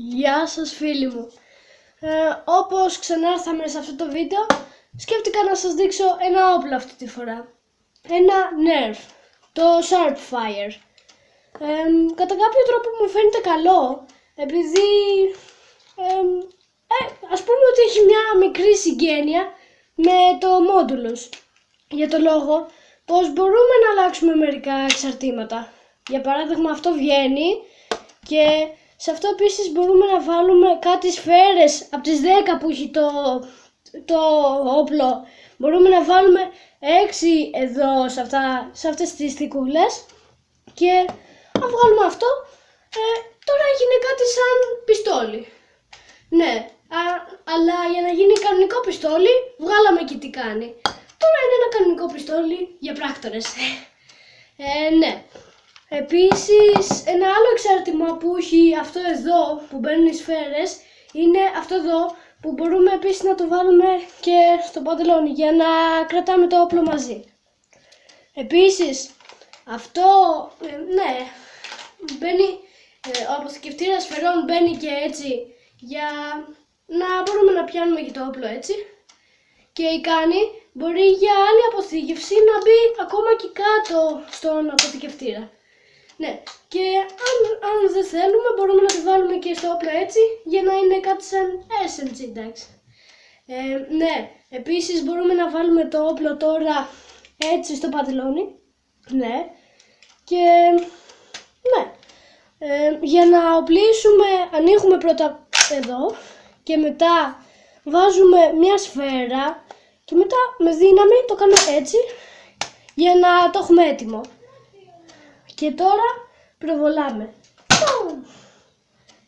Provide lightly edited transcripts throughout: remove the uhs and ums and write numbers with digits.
Γεια σας φίλοι μου. Όπως ξανάρθαμε σε αυτό το βίντεο, σκέφτηκα να σας δείξω ένα όπλο αυτή τη φορά. Ένα Nerf, το Sharpfire. Κατά κάποιο τρόπο μου φαίνεται καλό, επειδή ας πούμε ότι έχει μια μικρή συγγένεια με το Modulus. Για το λόγο πως μπορούμε να αλλάξουμε μερικά εξαρτήματα. Για παράδειγμα, αυτό βγαίνει και σε αυτό επίσης μπορούμε να βάλουμε κάτι σφαίρες από τις 10 που έχει το όπλο. Μπορούμε να βάλουμε 6 εδώ σε αυτές τις θικούλες και αν βγάλουμε αυτό, τώρα έγινε κάτι σαν πιστόλι. Ναι, αλλά για να γίνει κανονικό πιστόλι βγάλαμε και τι κάνει. Τώρα είναι ένα κανονικό πιστόλι για πράκτορες. Ναι. Επίσης, ένα άλλο εξάρτημα που έχει αυτό εδώ που μπαίνουν οι σφαίρες είναι αυτό εδώ που μπορούμε επίσης να το βάλουμε και στο παντελόνι για να κρατάμε το όπλο μαζί. Επίσης, αυτό, ναι, μπαίνει, ο αποθηκευτήρας σφαιρών μπαίνει και έτσι για να μπορούμε να πιάνουμε και το όπλο έτσι. Και η κάνη μπορεί για άλλη αποθήκευση να μπει ακόμα και κάτω στον αποθηκευτήρα. Ναι, και αν δεν θέλουμε μπορούμε να τη βάλουμε και στο όπλο έτσι για να είναι κάτι σαν SMG, εντάξει. Ναι, επίσης μπορούμε να βάλουμε το όπλο τώρα έτσι στο παντελόνι. Ναι, και ναι, για να οπλίσουμε ανοίγουμε πρώτα εδώ και μετά βάζουμε μια σφαίρα και μετά με δύναμη το κάνουμε έτσι για να το έχουμε έτοιμο. Και τώρα προβολάμε.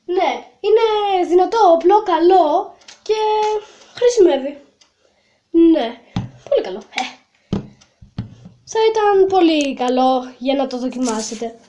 Ναι, είναι δυνατό όπλο, καλό και χρησιμεύει. Ναι, πολύ καλό. Θα ήταν πολύ καλό για να το δοκιμάσετε.